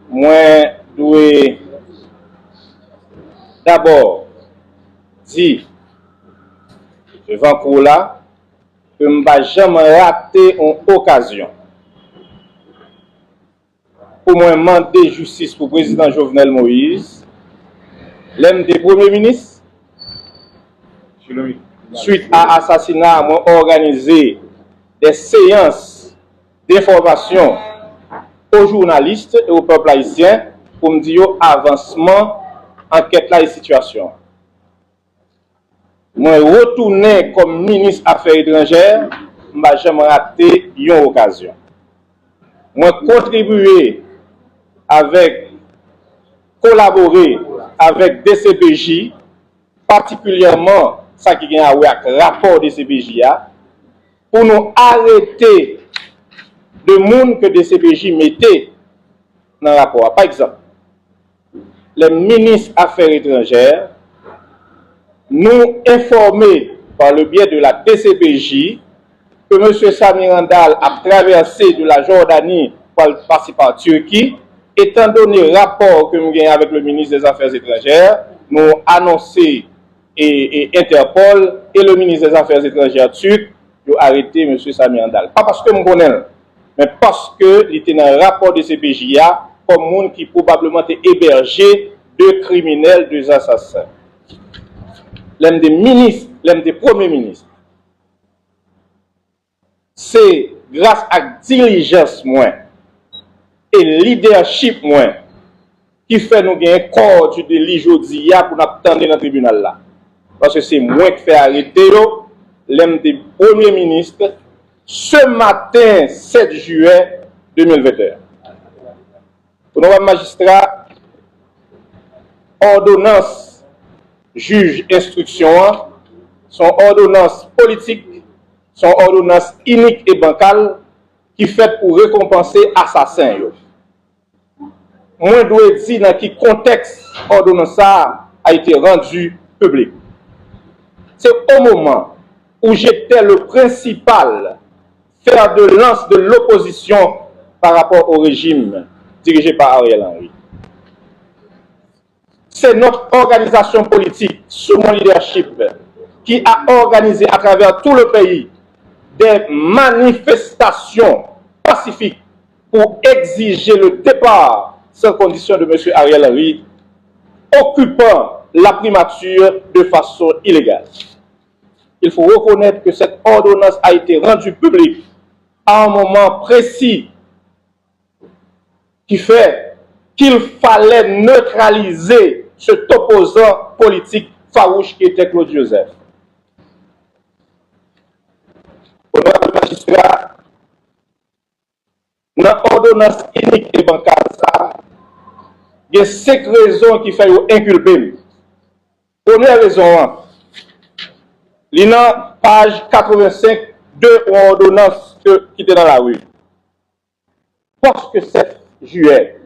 moi, dois d'abord dire devant Koula que je ne vais jamais rater une occasion pour moi demander justice pour le président Jovenel Moïse, l'un des premiers ministres, suite à l'assassinat, moi organisé des séances d'information aux journalistes et au peuple haïtien pour me dire avancement, enquête là et situation. Moi retourner comme ministre Affaires étrangères, je ne vais jamais rater une occasion. Moi contribuer avec, collaborer avec DCPJ, particulièrement ça qui a avec le rapport DCPJ, pour nous arrêter de monde que DCPJ mettait dans le rapport. Par exemple, les ministres Affaires étrangères nous informés par le biais de la DCPJ que M. Samir Randal a traversé de la Jordanie pour passer par Turquie. Étant donné le rapport que nous avons avec le ministre des Affaires étrangères, nous annoncé et Interpol et le ministre des Affaires étrangères turc ont arrêté M. Samir Randal. Pas parce que nous connaissons, mais parce que il était dans le rapport de CPJA comme monde qui probablement est hébergé de criminels, de assassins. L'un des ministres, l'un des premiers ministres. C'est grâce à diligence moins et leadership moins qui fait nous gagner corps du délit jodi pour nous attendre dans le tribunal là. Parce que c'est moi qui fait arrêter l'un des premiers ministres ce matin 7 juillet 2021. Pour nos magistrats, ordonnance juge instruction, son ordonnance politique, son ordonnance unique et bancale qui fait pour récompenser assassins. Moi, je dois dire dans quel contexte l'ordonnance a été rendue publique. C'est au moment où j'étais le principal fer de lance de l'opposition par rapport au régime dirigé par Ariel Henry. C'est notre organisation politique, sous mon leadership, qui a organisé à travers tout le pays des manifestations pacifiques pour exiger le départ sans condition de M. Ariel Henry, occupant la primature de façon illégale. Il faut reconnaître que cette ordonnance a été rendue publique à un moment précis qui fait qu'il fallait neutraliser cet opposant politique farouche qui était Claude Joseph. Honorable magistrat, dans l'ordonnance unique et bancale, il y a 5 raisons qui font inculper. Première raison, il y a page 85 de l'ordonnance qui était dans la rue. Parce que 7 juillet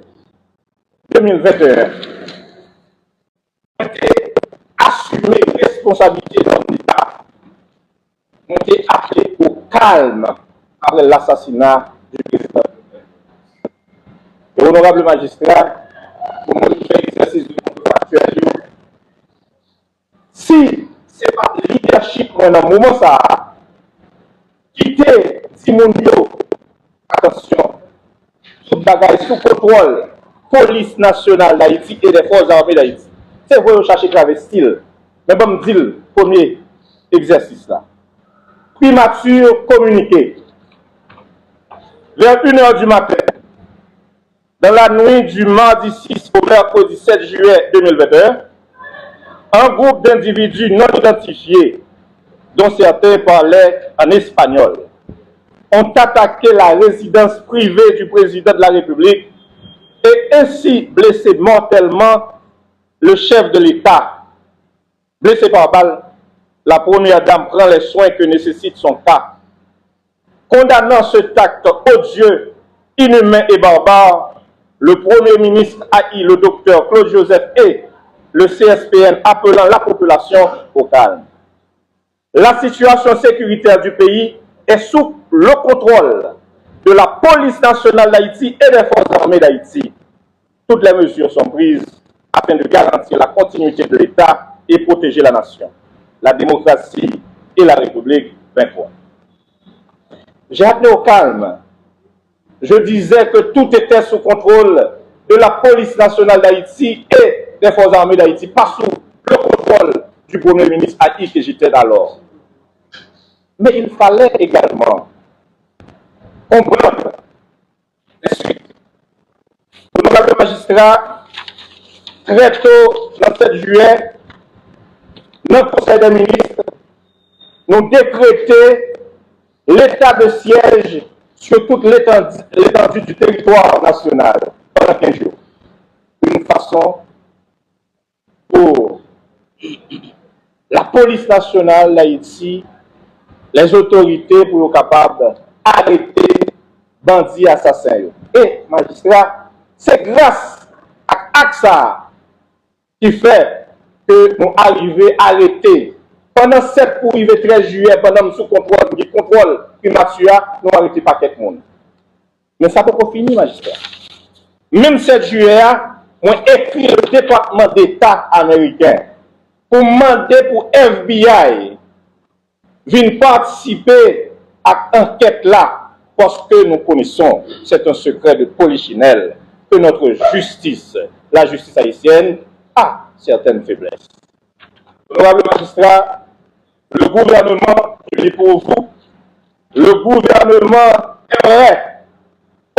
2021, on a assumé responsabilité dans l'État. On a appelé au calme après l'assassinat du président. Et honorable magistrat, pour moi qui fais l'exercice du contrôle actuel, si ce n'est pas le leadership dans le moment ça, quitter Simonio, attention, tout bagage sous contrôle, police nationale d'Haïti et des forces armées d'Haïti. C'est vrai, on cherche travestil. Mais bon, me dit le premier exercice là. Primature communiquée. Vers 1h du matin, dans la nuit du mardi 6 au mercredi 7 juillet 2021, un groupe d'individus non identifiés, dont certains parlaient en espagnol, ont attaqué la résidence privée du président de la République et ainsi blessé mortellement le chef de l'État. Blessé par balle, la première dame prend les soins que nécessite son cas. Condamnant cet acte odieux, inhumain et barbare, le Premier ministre haït le docteur Claude Joseph et le CSPN appelant la population au calme. La situation sécuritaire du pays est sous le contrôle de la police nationale d'Haïti et des forces armées d'Haïti. Toutes les mesures sont prises afin de garantir la continuité de l'État et protéger la nation, la démocratie et la République 23. J'ai appelé au calme. Je disais que tout était sous contrôle de la police nationale d'Haïti et des forces armées d'Haïti, pas sous le contrôle du Premier ministre Haïti que j'étais alors. Mais il fallait également comprendre les suites. L'honorable magistrat, très tôt, le 7 juillet, notre Conseil des ministres nous décrétait l'état de siège sur toute l'étendue du territoire national pendant 15 jours. Une façon pour la police nationale d'Haïti, les autorités pour être capables d'arrêter bandits assassins. Et, magistrat, c'est grâce à ça qui fait que nous arrivons à arrêter. Pendant 7 pour arriver 13 juillet, pendant sous contrôle, du contrôle primature, nous arrêtons pas quelqu'un. Mais ça peut pas finir, magistrat. Même 7 juillet, on écrit le département d'État américain pour demander pour FBI de participer à l'enquête là, parce que nous connaissons, c'est un secret de polichinelle, que notre justice, la justice haïtienne, a certaines faiblesses. Honorable magistrat, le gouvernement, je dis pour vous, le gouvernement aimerait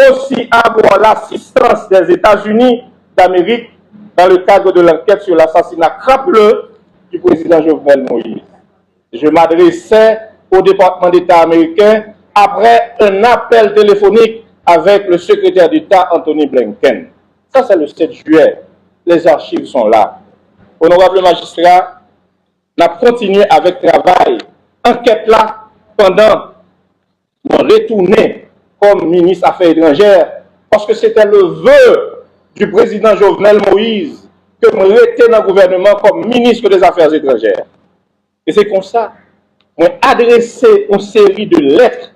aussi avoir l'assistance des États-Unis d'Amérique dans le cadre de l'enquête sur l'assassinat crapuleux du président Jovenel Moïse. Je m'adressais au département d'État américain après un appel téléphonique avec le secrétaire d'État Anthony Blinken. Ça, c'est le 7 juillet. Les archives sont là. Honorable magistrat, on a continué avec travail, enquête là, pendant mon retourné comme ministre des Affaires étrangères, parce que c'était le vœu du président Jovenel Moïse que je restais dans le gouvernement comme ministre des Affaires étrangères. Et c'est comme ça, j'ai adressé une série de lettres,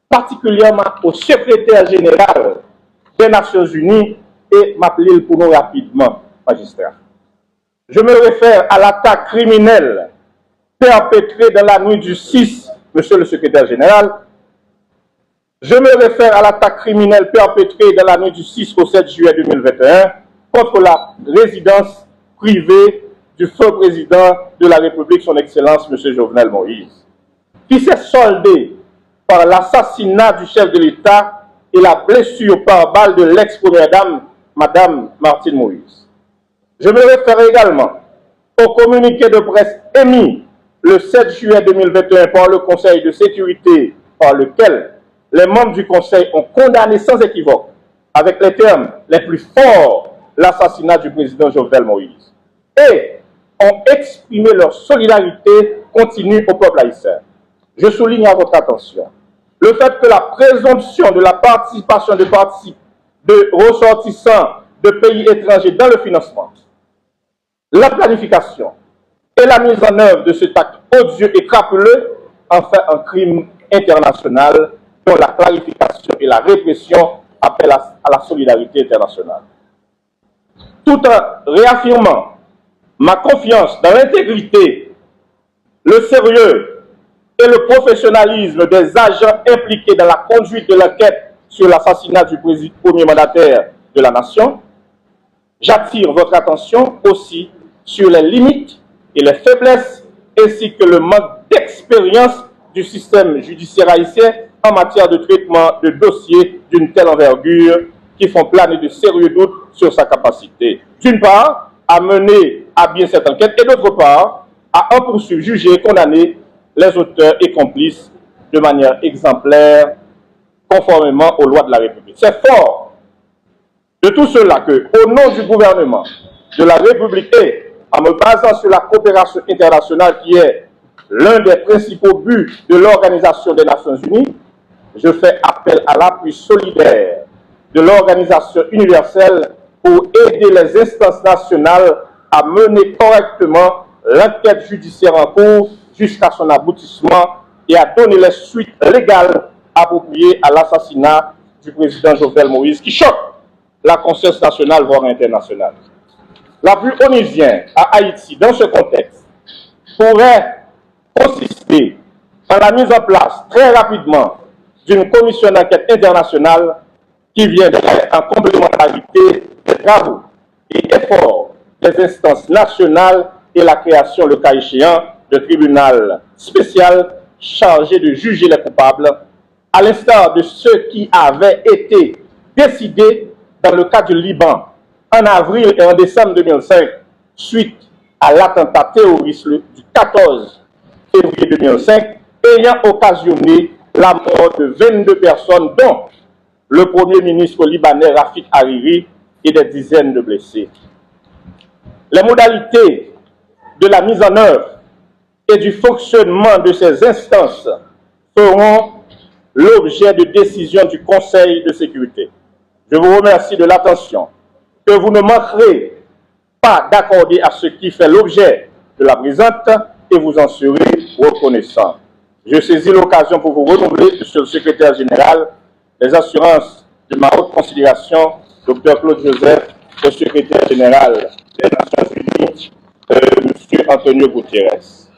particulièrement au secrétaire général des Nations Unies, et m'appeler pour nous rapidement, magistrat. Je me réfère à l'attaque criminelle perpétrée dans la nuit du 6, monsieur le secrétaire général. Je me réfère à l'attaque criminelle perpétrée dans la nuit du 6 au 7 juillet 2021 contre la résidence privée du feu président de la République, son Excellence, monsieur Jovenel Moïse, qui s'est soldée par l'assassinat du chef de l'État et la blessure par balle de l'ex-première dame, madame Martine Moïse. Je me réfère également au communiqué de presse émis le 7 juillet 2021 par le Conseil de sécurité, par lequel les membres du Conseil ont condamné sans équivoque, avec les termes les plus forts, l'assassinat du président Jovenel Moïse, et ont exprimé leur solidarité continue au peuple haïtien. Je souligne à votre attention le fait que la présomption de la participation de ressortissants de pays étrangers dans le financement, la planification et la mise en œuvre de cet acte odieux et crapuleux en fait un crime international dont la clarification et la répression appellent à la solidarité internationale. Tout en réaffirmant ma confiance dans l'intégrité, le sérieux et le professionnalisme des agents impliqués dans la conduite de l'enquête sur l'assassinat du premier mandataire de la nation, j'attire votre attention aussi sur les limites et les faiblesses ainsi que le manque d'expérience du système judiciaire haïtien en matière de traitement de dossiers d'une telle envergure qui font planer de sérieux doutes sur sa capacité, d'une part, à mener à bien cette enquête et d'autre part, à en poursuivre, juger et condamner les auteurs et complices de manière exemplaire, conformément aux lois de la République. C'est fort de tout cela que, au nom du gouvernement de la République et en me basant sur la coopération internationale qui est l'un des principaux buts de l'Organisation des Nations Unies, je fais appel à l'appui solidaire de l'Organisation universelle pour aider les instances nationales à mener correctement l'enquête judiciaire en cours jusqu'à son aboutissement et à donner les suites légales appropriée à l'assassinat du président Jovenel Moïse qui choque la conscience nationale, voire internationale. L'appui onusien à Haïti dans ce contexte pourrait consister en la mise en place très rapidement d'une commission d'enquête internationale qui viendrait en complémentarité des travaux et efforts des instances nationales et la création, le cas échéant, de tribunal spécial chargé de juger les coupables, à l'instar de ce qui avait été décidé dans le cas du Liban en avril et en décembre 2005, suite à l'attentat terroriste du 14 février 2005, ayant occasionné la mort de 22 personnes, dont le Premier ministre libanais Rafik Hariri et des dizaines de blessés. Les modalités de la mise en œuvre et du fonctionnement de ces instances feront l'objet de décisions du Conseil de sécurité. Je vous remercie de l'attention que vous ne manquerez pas d'accorder à ce qui fait l'objet de la présente et vous en serez reconnaissant. Je saisis l'occasion pour vous renouveler, Monsieur le Secrétaire général, les assurances de ma haute considération, Dr Claude Joseph, le Secrétaire général des Nations Unies, M. Antonio Gutiérrez.